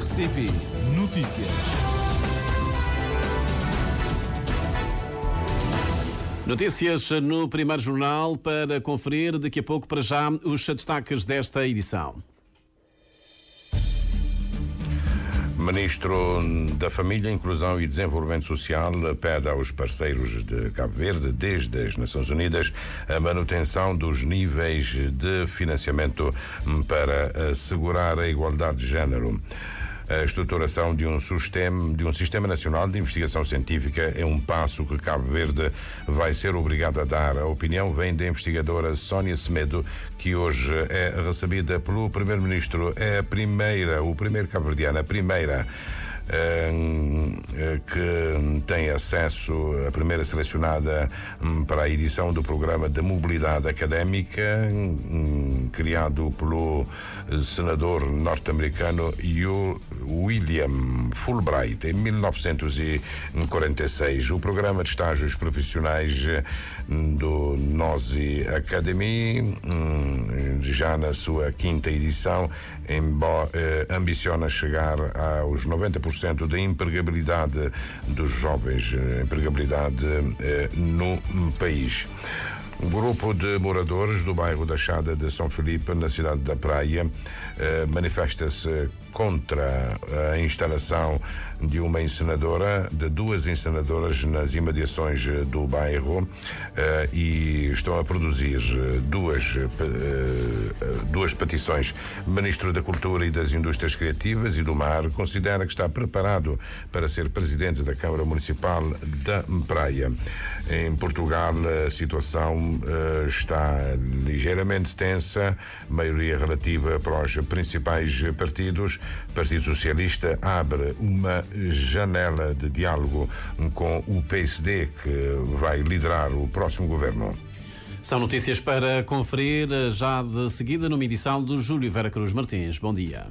RCP Notícias. Notícias no primeiro jornal para conferir daqui a pouco. Para já, os destaques desta edição. Ministro da Família, Inclusão e Desenvolvimento Social pede aos parceiros de Cabo Verde, desde as Nações Unidas, a manutenção dos níveis de financiamento para assegurar a igualdade de género. A estruturação de um sistema nacional de investigação científica é um passo que Cabo Verde vai ser obrigado a dar. A opinião vem da investigadora Sónia Semedo, que hoje é recebida pelo Primeiro-Ministro. É a primeira cabo-verdiana, que tem acesso, a primeira selecionada para a edição do programa de mobilidade académica, criado pelo senador norte-americano William Fulbright em 1946. O programa de estágios profissionais do NOSI Academy, já na sua quinta edição, ambiciona chegar aos 90% da empregabilidade dos jovens, no país. Um grupo de moradores do bairro da Chada de São Felipe, na cidade da Praia, manifesta-se contra a instalação de duas incineradoras nas imediações do bairro, e estão a produzir duas petições. O Ministro da Cultura e das Indústrias Criativas e do Mar considera que está preparado para ser presidente da Câmara Municipal da Praia. Em Portugal, a situação está ligeiramente tensa, maioria relativa para os principais partidos. O Partido Socialista abre uma janela de diálogo com o PSD, que vai liderar o próximo governo. São notícias para conferir já de seguida numa edição do Júlio Vera Cruz Martins. Bom dia.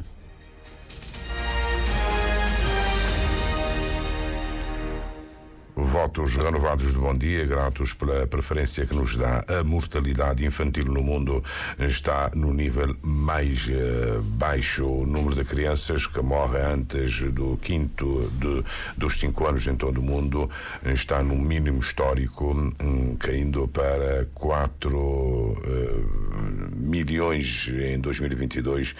Votos renovados de bom dia, gratos pela preferência que nos dá. A mortalidade infantil no mundo está no nível mais baixo. O número de crianças que morrem antes dos 5 anos em todo o mundo está no mínimo histórico, caindo para 4 milhões em 2022.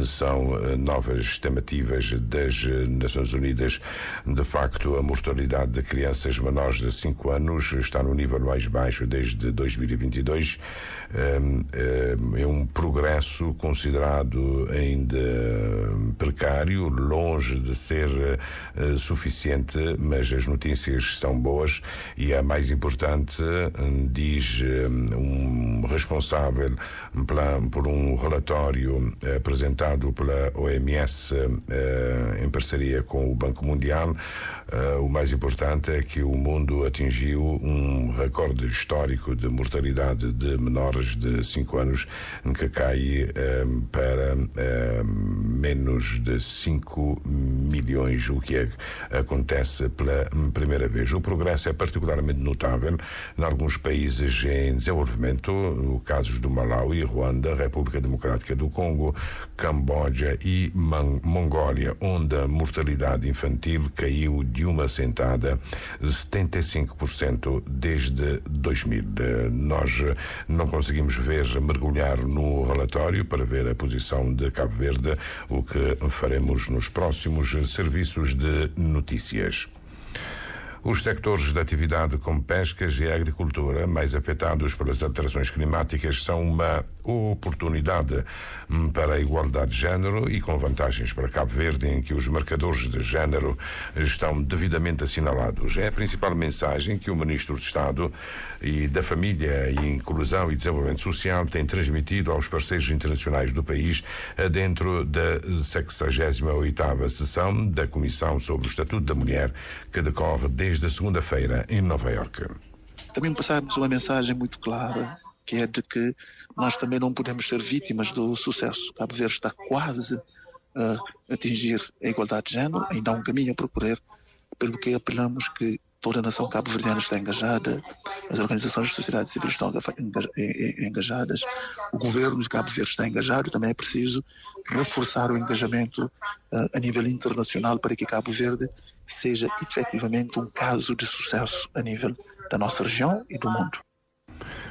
São novas estimativas das Nações Unidas. De facto, a mortalidade de crianças menores de 5 anos está no nível mais baixo desde 2022. É um progresso considerado ainda precário, longe de ser suficiente, mas as notícias são boas, e a mais importante, diz um responsável por um relatório apresentado pela OMS em parceria com o Banco Mundial. O mais importante é que o mundo atingiu um recorde histórico de mortalidade de menores de 5 anos, que cai para menos de 5 milhões, o que acontece pela primeira vez. O progresso é particularmente notável em alguns países em desenvolvimento, casos do Malawi, Ruanda, República Democrática do Congo, Camboja e Mongólia, onde a mortalidade infantil caiu de uma sentada 75% desde 2000. Nós não conseguimos mergulhar no relatório para ver a posição de Cabo Verde, o que faremos nos próximos serviços de notícias. Os sectores de atividade como pescas e agricultura, mais afetados pelas alterações climáticas, são uma oportunidade para a igualdade de género e com vantagens para Cabo Verde, em que os marcadores de género estão devidamente assinalados. É a principal mensagem que o Ministro de Estado e da Família e Inclusão e Desenvolvimento Social tem transmitido aos parceiros internacionais do país dentro da 68ª sessão da Comissão sobre o Estatuto da Mulher, que decorre desde a segunda-feira em Nova Iorque. Também passarmos uma mensagem muito clara, que é de que nós também não podemos ser vítimas do sucesso. Cabo Verde está quase a atingir a igualdade de género, ainda há um caminho a percorrer, pelo que apelamos que toda a nação cabo-verdiana está engajada, as organizações da sociedade civil estão engajadas, o governo de Cabo Verde está engajado, também é preciso reforçar o engajamento a nível internacional para que Cabo Verde seja efetivamente um caso de sucesso a nível da nossa região e do mundo.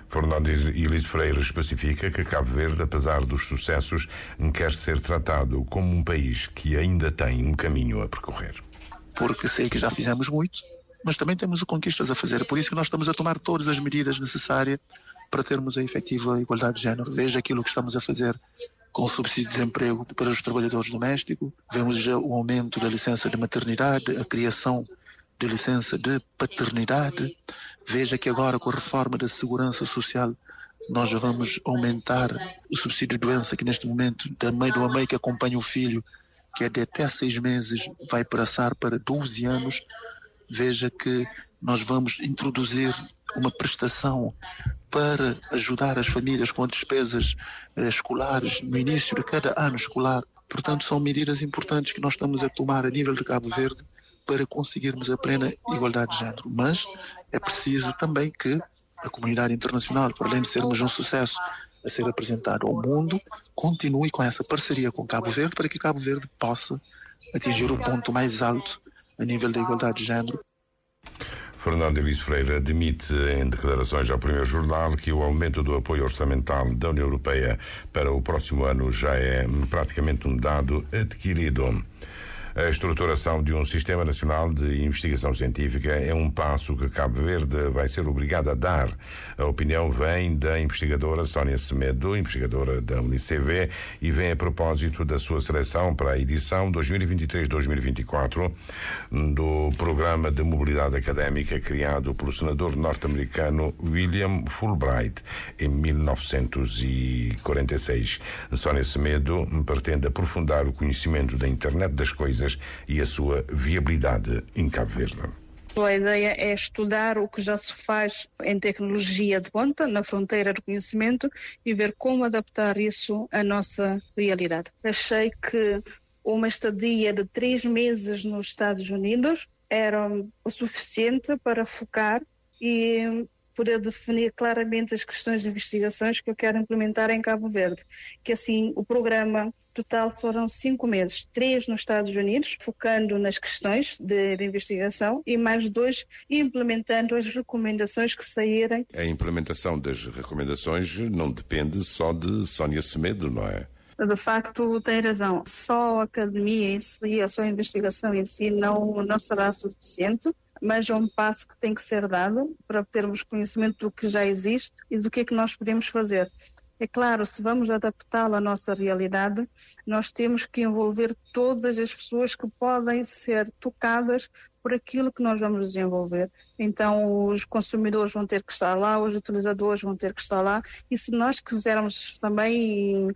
Fernando Elísio Freire especifica que Cabo Verde, apesar dos sucessos, quer ser tratado como um país que ainda tem um caminho a percorrer. Porque sei que já fizemos muito, mas também temos conquistas a fazer. Por isso que nós estamos a tomar todas as medidas necessárias para termos a efetiva igualdade de género. Veja aquilo que estamos a fazer com o subsídio de desemprego para os trabalhadores domésticos. Vemos já o aumento da licença de maternidade, a criação de licença de paternidade. Veja que agora, com a reforma da segurança social, nós já vamos aumentar o subsídio de doença, que neste momento, de uma mãe que acompanha o filho, que é de até 6 meses, vai passar para 12 anos. Veja que nós vamos introduzir uma prestação para ajudar as famílias com despesas escolares no início de cada ano escolar. Portanto, são medidas importantes que nós estamos a tomar a nível de Cabo Verde para conseguirmos a plena igualdade de género. Mas é preciso também que a comunidade internacional, por além de sermos um sucesso a ser apresentado ao mundo, continue com essa parceria com Cabo Verde para que Cabo Verde possa atingir o ponto mais alto a nível da igualdade de género. Fernando Elísio Freire admite em declarações ao Primeiro Jornal que o aumento do apoio orçamental da União Europeia para o próximo ano já é praticamente um dado adquirido. A estruturação de um Sistema Nacional de Investigação Científica é um passo que Cabo Verde vai ser obrigado a dar. A opinião vem da investigadora Sónia Semedo, investigadora da UNICV, e vem a propósito da sua seleção para a edição 2023-2024 do Programa de Mobilidade Académica criado pelo senador norte-americano William Fulbright em 1946. Sónia Semedo pretende aprofundar o conhecimento da internet das coisas e a sua viabilidade em Cabo Verde. A ideia é estudar o que já se faz em tecnologia de ponta, na fronteira do conhecimento, e ver como adaptar isso à nossa realidade. Achei que uma estadia de 3 meses nos Estados Unidos era o suficiente para focar e poder definir claramente as questões de investigações que eu quero implementar em Cabo Verde. Que assim, o programa total foram 5 meses, 3 nos Estados Unidos, focando nas questões de investigação, e mais 2 implementando as recomendações que saírem. A implementação das recomendações não depende só de Sónia Semedo, não é? De facto, tem razão. Só a academia em si, a sua investigação em si não será suficiente, mas é um passo que tem que ser dado para termos conhecimento do que já existe e do que é que nós podemos fazer. É claro, se vamos adaptá-la à nossa realidade, nós temos que envolver todas as pessoas que podem ser tocadas por aquilo que nós vamos desenvolver. Então, os consumidores vão ter que estar lá, os utilizadores vão ter que estar lá, e se nós quisermos também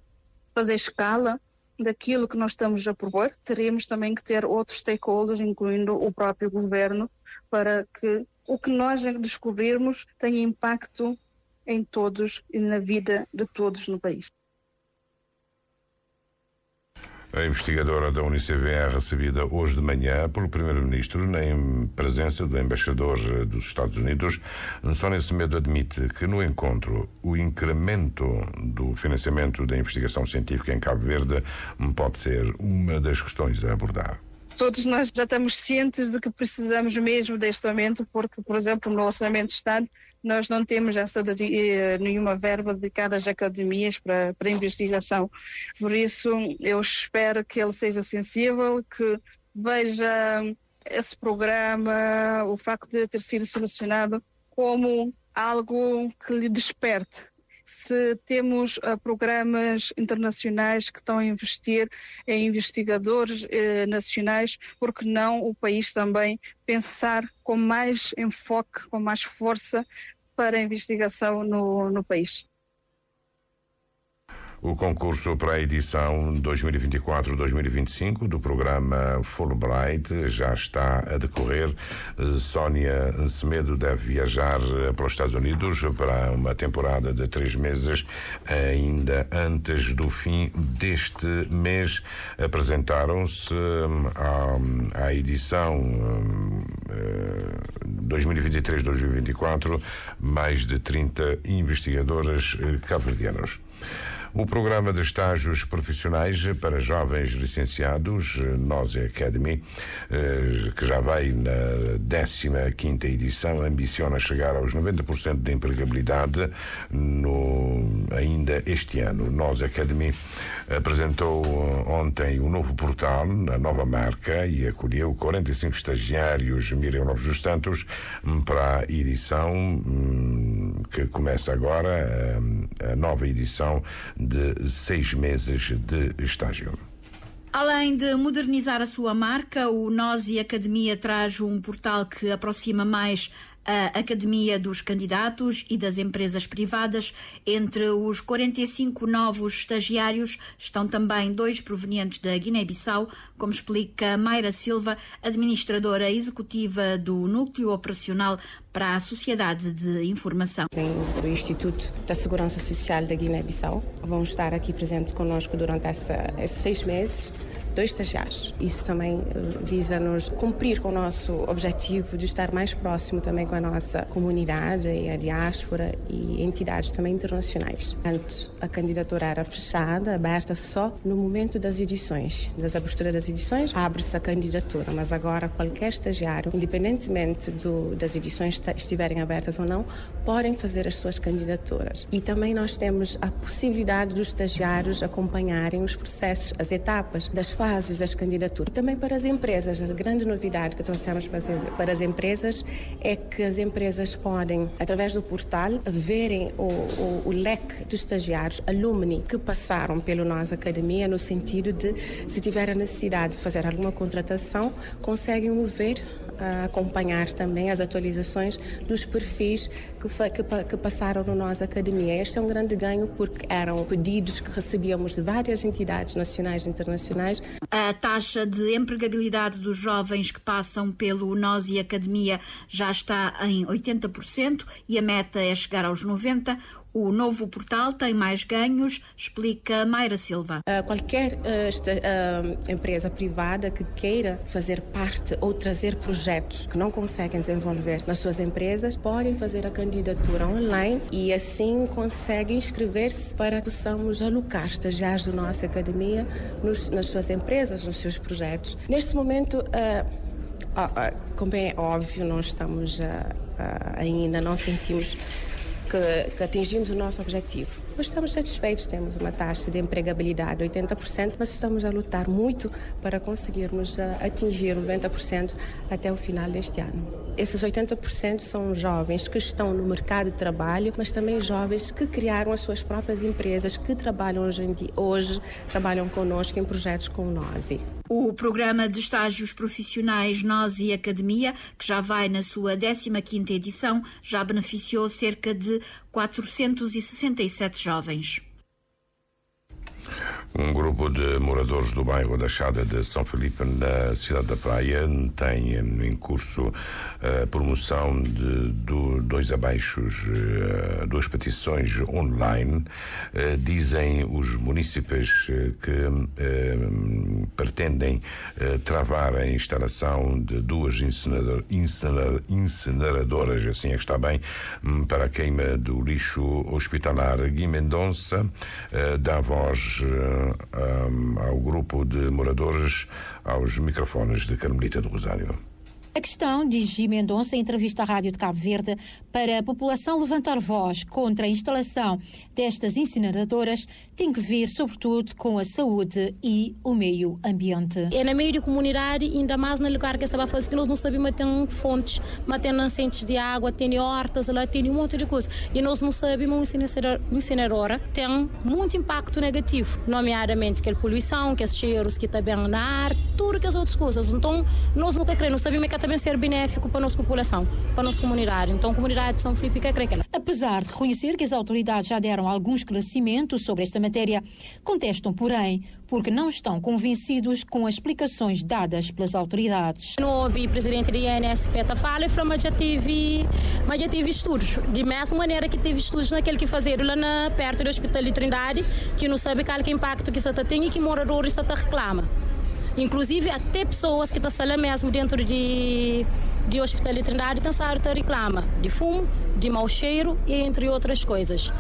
fazer escala daquilo que nós estamos a propor, teremos também que ter outros stakeholders, incluindo o próprio governo, para que o que nós descobrirmos tenha impacto em todos e na vida de todos no país. A investigadora da UNICV é recebida hoje de manhã pelo Primeiro-Ministro, em presença do embaixador dos Estados Unidos. Sónia Semedo admite que no encontro o incremento do financiamento da investigação científica em Cabo Verde pode ser uma das questões a abordar. Todos nós já estamos cientes de que precisamos mesmo deste aumento, porque, por exemplo, no Orçamento de Estado, nós não temos nenhuma verba dedicada às academias para investigação. Por isso, eu espero que ele seja sensível, que veja esse programa, o facto de ter sido selecionado, como algo que lhe desperte. Se temos programas internacionais que estão a investir em investigadores nacionais, por que não o país também pensar com mais enfoque, com mais força para a investigação no país? O concurso para a edição 2024-2025 do programa Fulbright já está a decorrer. Sónia Semedo deve viajar para os Estados Unidos para uma temporada de 3 meses. Ainda antes do fim deste mês, apresentaram-se à edição 2023-2024 mais de 30 investigadoras cabo-verdianas. O programa de estágios profissionais para jovens licenciados, Nós Academy, que já vai na 15ª edição, ambiciona chegar aos 90% de empregabilidade ainda este ano. Nós Academy apresentou ontem o novo portal, a nova marca, e acolheu 45 estagiários, Miriam Lopes dos Santos, para a edição que começa agora, a nova edição de 6 meses de estágio. Além de modernizar a sua marca, o Nós e Academia traz um portal que aproxima mais a academia dos candidatos e das empresas privadas. Entre os 45 novos estagiários estão também 2 provenientes da Guiné-Bissau, como explica Mayra Silva, administradora executiva do Núcleo Operacional para a Sociedade de Informação. Vem do Instituto da Segurança Social da Guiné-Bissau. Vão estar aqui presentes conosco durante esses 6 meses. 2 estagiários. Isso também visa-nos cumprir com o nosso objetivo de estar mais próximo também com a nossa comunidade e a diáspora e entidades também internacionais. Antes, a candidatura era fechada, aberta só no momento das edições. Das aberturas das edições, abre-se a candidatura, mas agora qualquer estagiário, independentemente das edições estiverem abertas ou não, podem fazer as suas candidaturas. E também nós temos a possibilidade dos estagiários acompanharem os processos, as etapas das fases das candidaturas. E também para as empresas, a grande novidade que trouxemos para as empresas é que as empresas podem, através do portal, verem o leque de estagiários, alumni que passaram pelo Nós Academia, no sentido de, se tiver a necessidade de fazer alguma contratação, conseguem ver, acompanhar também as atualizações dos perfis que passaram no Nós Academia. Este é um grande ganho porque eram pedidos que recebíamos de várias entidades nacionais e internacionais. A taxa de empregabilidade dos jovens que passam pelo Nós e Academia já está em 80% e a meta é chegar aos 90%. O novo portal tem mais ganhos, explica Mayra Silva. Qualquer empresa privada que queira fazer parte ou trazer projetos que não conseguem desenvolver nas suas empresas, podem fazer a candidatura online e assim conseguem inscrever-se para que possamos alocar estagiários da nossa academia nas suas empresas, nos seus projetos. Neste momento, como é óbvio, nós estamos ainda não sentimos que atingimos o nosso objetivo. Mas estamos satisfeitos, temos uma taxa de empregabilidade de 80%, mas estamos a lutar muito para conseguirmos atingir 90% até o final deste ano. Esses 80% são jovens que estão no mercado de trabalho, mas também jovens que criaram as suas próprias empresas, que trabalham hoje trabalham conosco em projetos com o NOSI. O programa de estágios profissionais Nós e Academia, que já vai na sua 15ª edição, já beneficiou cerca de 467 jovens. Um grupo de moradores do bairro da Chada de São Felipe, na cidade da Praia, tem em curso a promoção de 2 abaixos, 2 petições online. Dizem os munícipes que pretendem travar a instalação de 2 incineradoras, assim é que está bem, para a queima do lixo hospitalar. Gui Mendonça dá voz ao grupo de moradores aos microfones de Carmelita do Rosário. A questão, diz Gui Mendonça em entrevista à Rádio de Cabo Verde, para a população levantar voz contra a instalação destas incineradoras tem que ver, sobretudo, com a saúde e o meio ambiente. É na meio da comunidade, ainda mais no lugar que se vai fazer, que nós não sabemos, tem fontes, mas tem nascentes de água, tem hortas, lá tem um monte de coisa. E nós não sabemos, uma incineradora tem muito impacto negativo, nomeadamente que a poluição, que os cheiros que está bem na ar, tudo que as outras coisas. Então, nós nunca queremos, não sabemos que também ser benéfico para a nossa população, para a nossa comunidade. Então, a comunidade de São Filipe quer crer que ela. Apesar de reconhecer que as autoridades já deram alguns esclarecimentos sobre esta matéria, contestam, porém, porque não estão convencidos com as explicações dadas pelas autoridades. Não ouvi o presidente da INSP falar, mas já tive estudos. De mesma maneira que teve estudos naquele que fazer lá perto do Hospital de Trindade, que não sabe qual é o impacto que isso tem e que moradores isso reclama. Inclusive, até pessoas que estão lá mesmo dentro de Hospital de Trindade estão reclama de fumo, de mau cheiro e entre outras coisas.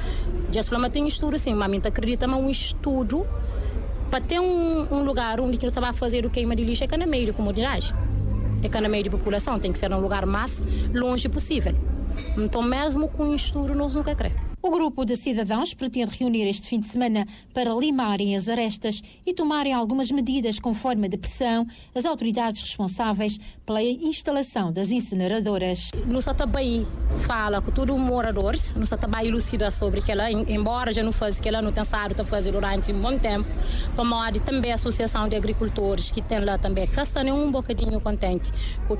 Já se fala, tem estudo, sim, mas a gente acredita, mas um estudo para ter um lugar onde que estava a fazer o queima de lixo é que no meio da comunidade, é que no meio da população, tem que ser um lugar mais longe possível. Então, mesmo com o estudo, nós nunca queremos. O grupo de cidadãos pretende reunir este fim de semana para limarem as arestas e tomarem algumas medidas com forma de pressão às autoridades responsáveis pela instalação das incineradoras. Nós também fala com todos os moradores, nós também elucida sobre que ela, embora já não faz que ela não tem sabe fazer durante um bom tempo, para também a associação de agricultores que tem lá também, que estão um bocadinho contente com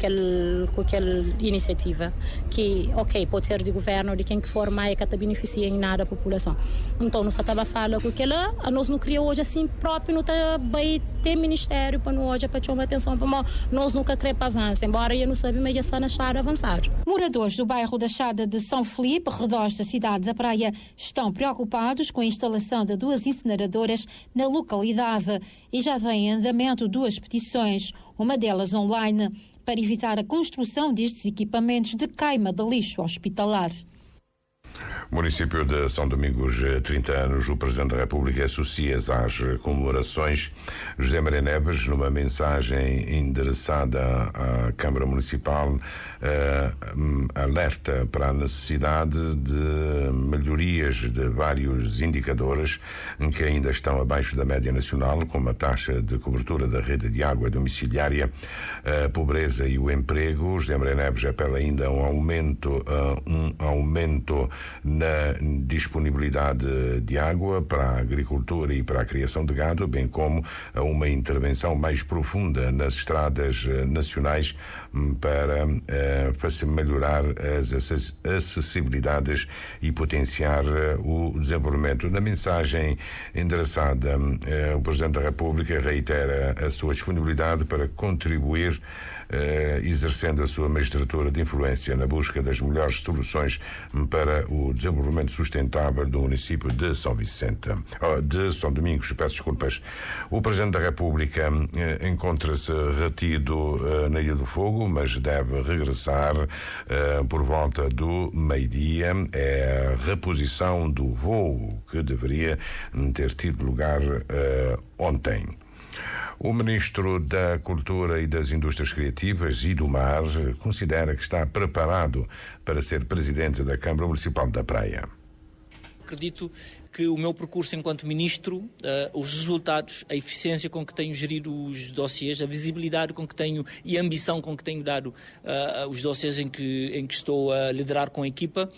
aquela iniciativa, que ok, pode ser de governo, de quem que for, mas que está beneficiando em nada a população. Então, nós estava falando com aquela, nós não criamos hoje assim próprio, não vai ter ministério para nós hoje para chamar atenção para nós nunca queremos avançar, embora eu não sabia, mas já está na Chada avançar. Moradores do bairro da Chada de São Filipe, redores da cidade da Praia, estão preocupados com a instalação de 2 incineradoras na localidade e já vem em andamento 2 petições, uma delas online, para evitar a construção destes equipamentos de queima de lixo hospitalar. Município de São Domingos, 30 anos, o Presidente da República associa-se às comemorações. José Maria Neves, numa mensagem endereçada à Câmara Municipal, alerta para a necessidade de melhorias de vários indicadores que ainda estão abaixo da média nacional, como a taxa de cobertura da rede de água domiciliária, a pobreza e o emprego. José Maria Neves apela ainda a um aumento na disponibilidade de água para a agricultura e para a criação de gado, bem como a uma intervenção mais profunda nas estradas nacionais para melhorar as acessibilidades e potenciar o desenvolvimento. Na mensagem endereçada, o Presidente da República reitera a sua disponibilidade para contribuir, exercendo a sua magistratura de influência na busca das melhores soluções para o desenvolvimento sustentável do município de São Domingos, peço desculpas. O Presidente da República encontra-se retido na Ilha do Fogo, mas deve regressar por volta do meio-dia. É a reposição do voo que deveria ter tido lugar ontem. O Ministro da Cultura e das Indústrias Criativas e do Mar considera que está preparado para ser Presidente da Câmara Municipal da Praia. Acredito que o meu percurso enquanto Ministro, os resultados, a eficiência com que tenho gerido os dossiês, a visibilidade com que tenho e a ambição com que tenho dado os dossiês em que estou a liderar com a equipa,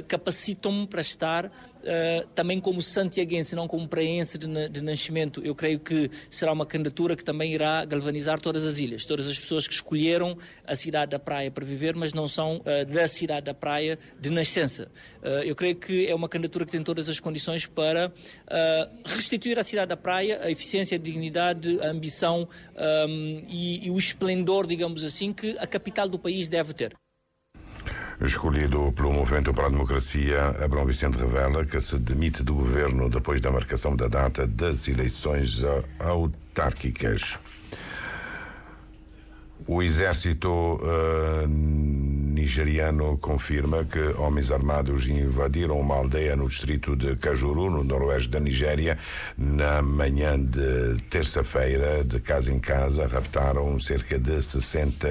capacitam-me para estar também como santiaguense, não como praense de nascimento. Eu creio que será uma candidatura que também irá galvanizar todas as ilhas, todas as pessoas que escolheram a cidade da Praia para viver, mas não são da cidade da Praia de nascença. Eu creio que é uma candidatura que tem todas as condições para restituir à cidade da Praia a eficiência, a dignidade, a ambição e o esplendor, digamos assim, que a capital do país deve ter. Escolhido pelo Movimento para a Democracia, Abrão Vicente revela que se demite do governo depois da marcação da data das eleições autárquicas. O exército nigeriano confirma que homens armados invadiram uma aldeia no distrito de Kajuru, no noroeste da Nigéria, na manhã de terça-feira. De casa em casa, raptaram cerca de 60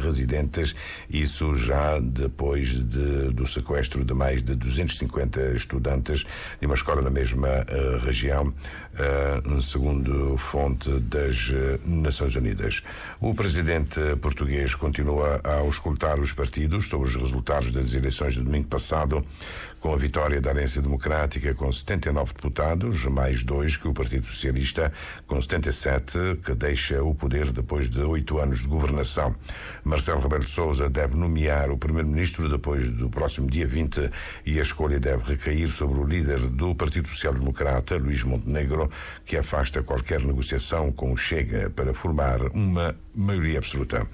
residentes, isso já depois do sequestro de mais de 250 estudantes de uma escola na mesma região, segundo fonte das Nações Unidas. O presidente português continua a auscultar os partidos partidos sobre os resultados das eleições de domingo passado, com a vitória da Aliança Democrática com 79 deputados, mais 2 que o Partido Socialista com 77, que deixa o poder depois de 8 anos de governação. Marcelo Rebelo de Sousa deve nomear o primeiro-ministro depois do próximo dia 20 e a escolha deve recair sobre o líder do Partido Social Democrata, Luís Montenegro, que afasta qualquer negociação com o Chega para formar uma maioria absoluta.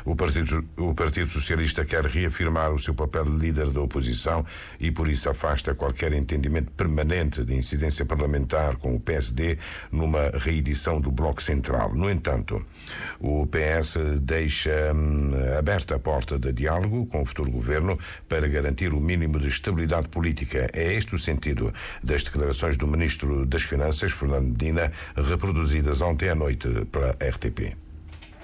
O Partido Socialista quer reafirmar o seu papel de líder da oposição e por isso afasta qualquer entendimento permanente de incidência parlamentar com o PSD numa reedição do Bloco Central. No entanto, o PS deixa aberta a porta de diálogo com o futuro governo para garantir o mínimo de estabilidade política. É este o sentido das declarações do Ministro das Finanças, Fernando Medina, reproduzidas ontem à noite pela RTP.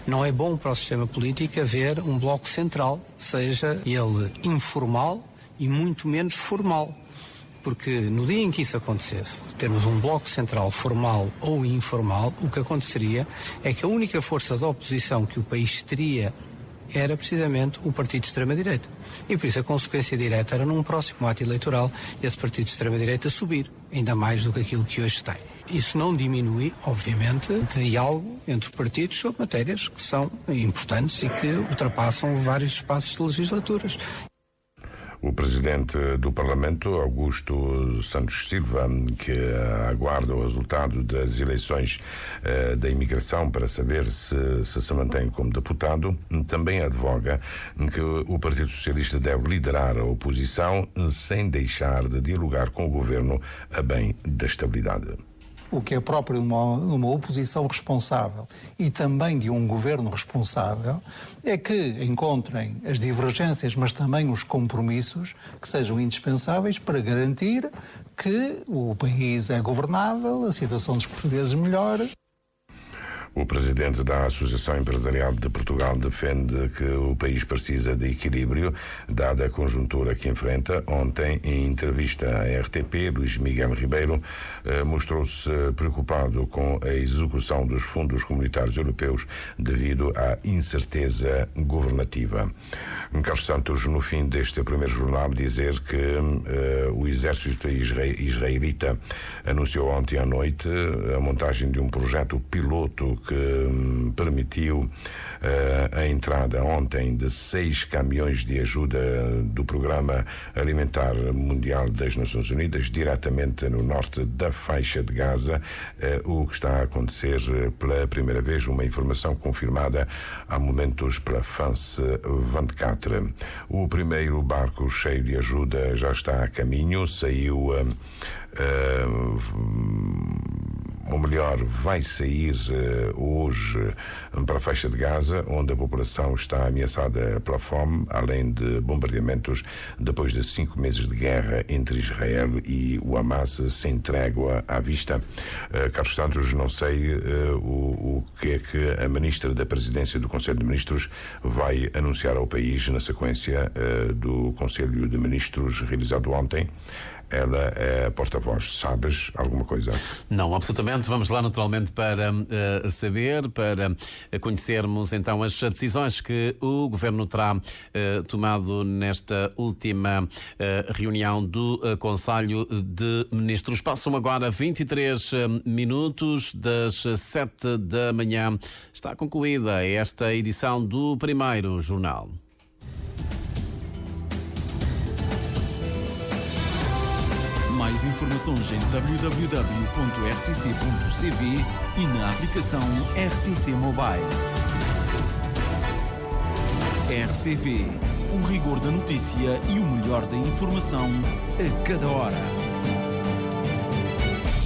Não é bom para o sistema político haver um bloco central, seja ele informal e muito menos formal. Porque no dia em que isso acontecesse, termos um bloco central formal ou informal, o que aconteceria é que a única força da oposição que o país teria era precisamente o partido de extrema-direita. E por isso a consequência direta era num próximo ato eleitoral esse partido de extrema-direita subir, ainda mais do que aquilo que hoje tem. Isso não diminui, obviamente, de diálogo entre partidos sobre matérias que são importantes e que ultrapassam vários espaços de legislaturas. O presidente do Parlamento, Augusto Santos Silva, que aguarda o resultado das eleições da imigração para saber se mantém como deputado, também advoga que o Partido Socialista deve liderar a oposição sem deixar de dialogar com o governo a bem da estabilidade. O que é próprio de uma oposição responsável e também de um governo responsável é que encontrem as divergências, mas também os compromissos que sejam indispensáveis para garantir que o país é governável, a situação dos portugueses melhora. O presidente da Associação Empresarial de Portugal defende que o país precisa de equilíbrio, dada a conjuntura que enfrenta. Ontem, em entrevista à RTP, Luís Miguel Ribeiro mostrou-se preocupado com a execução dos fundos comunitários europeus devido à incerteza governativa. Carlos Santos, no fim deste primeiro jornal, dizer que o exército israelita anunciou ontem à noite a montagem de um projeto piloto que permitiu a entrada ontem de 6 caminhões de ajuda do Programa Alimentar Mundial das Nações Unidas diretamente no norte da faixa de Gaza, o que está a acontecer pela primeira vez, uma informação confirmada há momentos pela France 24. O primeiro barco cheio de ajuda já está a caminho, saiu ou melhor, vai sair hoje para a faixa de Gaza, onde a população está ameaçada pela fome, além de bombardeamentos depois de 5 meses de guerra entre Israel e o Hamas sem trégua à vista. Carlos Santos, não sei o que é que a ministra da Presidência do Conselho de Ministros vai anunciar ao país na sequência do Conselho de Ministros realizado ontem. Ela é porta-voz. Sabes alguma coisa? Não, absolutamente. Vamos lá naturalmente para saber, para conhecermos então as decisões que o Governo terá tomado nesta última reunião do Conselho de Ministros. Passam agora 23 minutos das 7 da manhã. Está concluída esta edição do primeiro jornal. Mais informações em www.rtc.cv e na aplicação RTC Mobile. RCV, o rigor da notícia e o melhor da informação a cada hora.